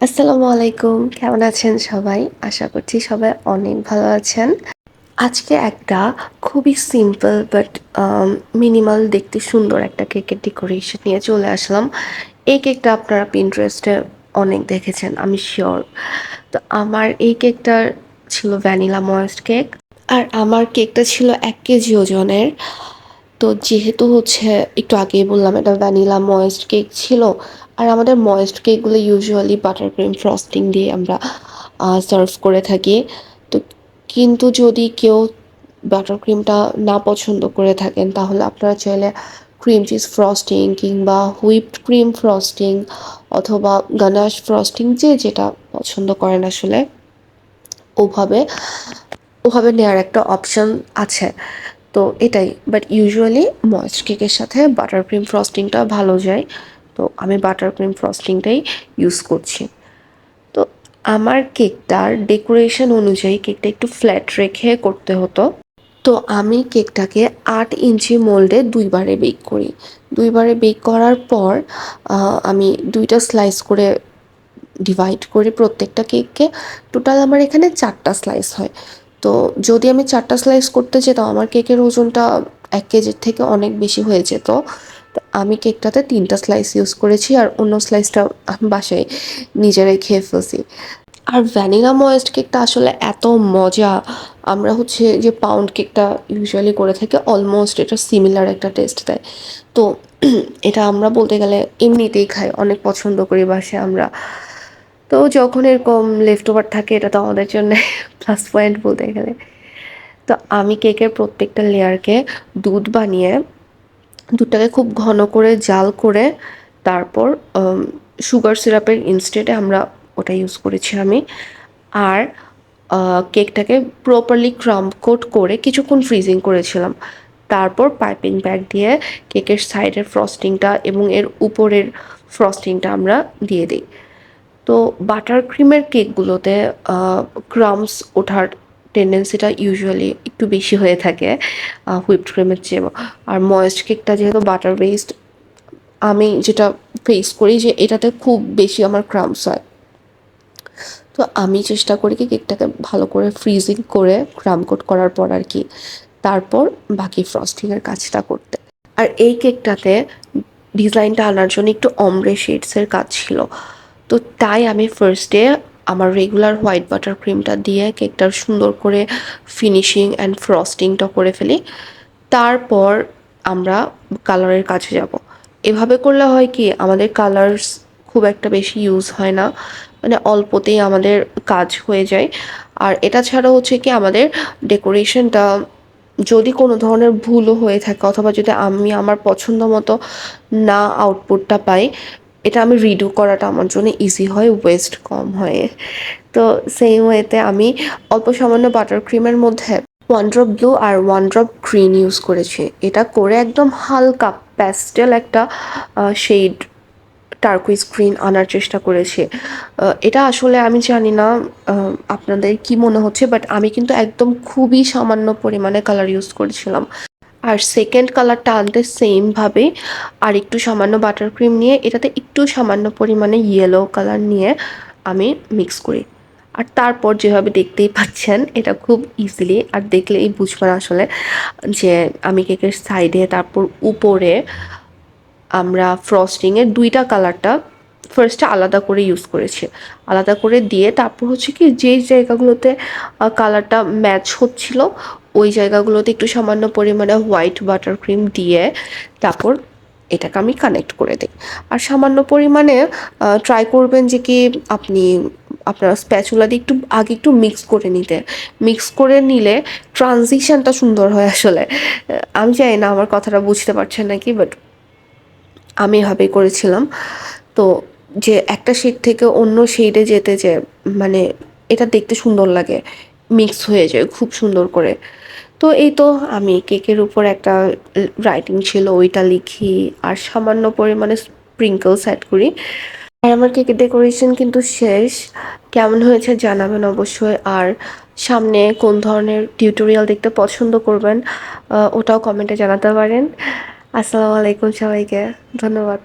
আসসালামু আলাইকুম। কেমন আছেন সবাই? আশা করছি সবাই অনেক ভালো আছেন। আজকে একটা খুবই সিম্পল বাট মিনিমাল দেখতে সুন্দর একটা কেকের ডেকোরেশন নিয়ে চলে আসলাম। এই কেকটা আপনারা Pinterest-এ অনেক দেখেছেন, আমি সিউর। তো আমার এই কেকটার ছিল ভ্যানিলা ময়েস্ট কেক। আর আমার কেকটা ছিল ১ কেজি ওজনের। তো যেহেতু একটু আগেই বললাম এটা ভ্যানিলা ময়েস্ট কেক ছিল। আর আমাদের ময়েস্ট কেকগুলো ইউজুয়ালি বাটার ক্রিম ফ্রস্টিং দিয়ে আমরা সার্ভ করে থাকি। তো কিন্তু যদি কেউ বাটার ক্রিমটা না পছন্দ করে থাকেন তাহলে আপনারা চাইলে ক্রিম চিজ ফ্রস্টিং কিংবা হুইপড ক্রিম ফ্রস্টিং অথবা গানাশ ফ্রস্টিং যে যেটা পছন্দ করেন আসলে ওভাবে ওভাবে নেওয়ার একটা অপশন আছে। তো এটাই, বাট ইউজুয়ালি ময়েস্ট কেকের সাথে বাটার ক্রিম ফ্রস্টিংটা ভালো যায়। তো আমি বাটার ক্রিম ফ্রস্টিংটাই ইউজ করছি। তো আমার কেকটার ডেকোরেশন অনুযায়ী কেকটা একটু ফ্ল্যাট রেখে করতে হতো। তো আমি কেকটাকে ৮ ইঞ্চি মোল্ডে ২ বারে বেক করি। ২ বারে বেক করার পর আমি ২টা স্লাইস করে ডিভাইড করি প্রত্যেকটা কেককে। টোটাল আমার এখানে ৪টা স্লাইস হয়। তো যদি আমি ৪টা স্লাইস করতে যেতাম আমার কেকের ওজনটা ১ কেজির থেকে অনেক বেশি হয়ে যেত। তো আমি কেকটাতে ৩টা স্লাইস ইউজ করেছি আর অন্য স্লাইসটা আমি বাসায় নিজেরাই খেয়ে ফেলছি। আর ভ্যানিলা ময়েস্ট কেকটা আসলে এত মজা! আমরা যে পাউন্ড কেকটা ইউজুয়ালি করে থাকি অলমোস্ট এটা সিমিলার একটা টেস্ট দেয়। তো এটা আমরা বলতে গেলে এমনিতেই খাই, অনেক পছন্দ করি বাসায় আমরা। তো যখন এরকম লেফট ওভার থাকে এটা তো আমাদের জন্য প্লাস পয়েন্ট বলতে গেলে। তো আমি কেকের প্রত্যেকটা লেয়ারকে দুধ বানিয়ে দুধটাকে খুব ঘন করে জাল করে তারপর সুগার সিরাপের ইনস্টেডে আমরা ওটা ইউজ করেছি আমি। আর কেকটাকে প্রপারলি ক্রাম্ব কোট করে কিছুক্ষণ ফ্রিজিং করেছিলাম। তারপর পাইপিং ব্যাগ দিয়ে কেকের সাইডের ফ্রস্টিংটা এবং এর উপরের ফ্রস্টিংটা আমরা দিয়ে দিই। তো বাটার ক্রিমের কেকগুলোতে ক্রাম্বস ওঠার টেন্ডেন্সিটা ইউজুয়ালি একটু বেশি হয়ে থাকে হুইপড ক্রিমের চেয়েও। আর ময়েস্ট কেকটা যেহেতু বাটার বেসড, আমি যেটা ফেস করি যে এটাতে খুব বেশি আমার ক্রাম্বস হয়। তো আমি চেষ্টা করি কি কেকটাকে ভালো করে ফ্রিজিং করে ক্রাম্ব কোট করার পর আর কি তারপর বাকি ফ্রস্টিংয়ের কাজটা করতে। আর এই কেকটাতে ডিজাইনটা আনার জন্য একটু অমব্রে শেডসের কাজ ছিল। তো তাই আমি ফার্স্টে আমার রেগুলার হোয়াইট বাটার ক্রিমটা দিয়ে কেকটার সুন্দর করে ফিনিশিং অ্যান্ড ফ্রস্টিংটা করে ফেলি। তারপর আমরা কালারের কাছে যাব। এভাবে করলে হয় কি আমাদের কালার্স খুব একটা বেশি ইউজ হয় না, মানে অল্পতেই আমাদের কাজ হয়ে যায়। আর এটা ছাড়া কি আমাদের ডেকোরেশনটা যদি কোনো ধরনের ভুলও হয়ে থাকে অথবা যদি আমি আমার পছন্দ মতো না আউটপুটটা পাই, এটা আমি রিডু করাটা আমার জন্য ইজি হয়, ওয়েস্ট কম হয়। তো সেম ওয়েতে আমি অল্প সামান্য বাটার ক্রিমের মধ্যে 1 ড্রপ ব্লু আর 1 ড্রপ গ্রিন ইউজ করেছি। এটা করে একদম হালকা প্যাস্টেল একটা শেড টার্কুইজ গ্রিন আনার চেষ্টা করেছি। এটা আসলে আমি জানি না আপনাদের কি মনে হচ্ছে, বাট আমি কিন্তু একদম খুবই সামান্য পরিমাণে কালার ইউজ করেছিলাম। আর সেকেন্ড কালারটা আনতে সেমভাবে আর একটু সামান্য বাটার ক্রিম নিয়ে এটাতে একটু সামান্য পরিমাণে ইয়েলো কালার নিয়ে আমি মিক্স করি। আর তারপর যেভাবে দেখতেই পাচ্ছেন এটা খুব ইজিলি আর দেখলেই বুঝবেন আসলে যে আমি কেকের সাইডে তারপর উপরে আমরা ফ্রস্টিংয়ের ২টা কালারটা ফার্স্টে আলাদা করে ইউজ করেছি। আলাদা করে দিয়ে তারপর কি যেই জায়গাগুলোতে কালারটা ম্যাচ হচ্ছিল ওই জায়গাগুলোতে একটু সামান্য পরিমাণে হোয়াইট বাটার ক্রিম দিয়ে তারপর এটাকে আমি কানেক্ট করে দিই। আর সামান্য পরিমাণে ট্রাই করবেন যে কি আপনি আপনার স্প্যাচুলা দিয়ে আগে একটু মিক্স করে নিতে। মিক্স করে নিলে ট্রানজিশনটা সুন্দর হয় আসলে। আমি জানি না আমার কথাটা বুঝতে পারছেন নাকি, বাট আমি এভাবেই করেছিলাম। তো যে একটা শেড থেকে অন্য শেডে যেতে যে মানে এটা দেখতে সুন্দর লাগে, মিক্স হয়ে যায় খুব সুন্দর করে। তো এই তো আমি কেকের উপর একটা রাইটিং ছিল ওইটা লিখি আর সামান্য পরিমাণে স্প্রিঙ্কলস অ্যাড করি। আর আমার কেকের ডেকোরেশন কিন্তু শেষ। কেমন হয়েছে জানাবেন অবশ্যই। আর সামনে কোন ধরনের টিউটোরিয়াল দেখতে পছন্দ করবেন ওটাও কমেন্টে জানাতে পারেন। আসসালামু আলাইকুম সবাইকে, ধন্যবাদ।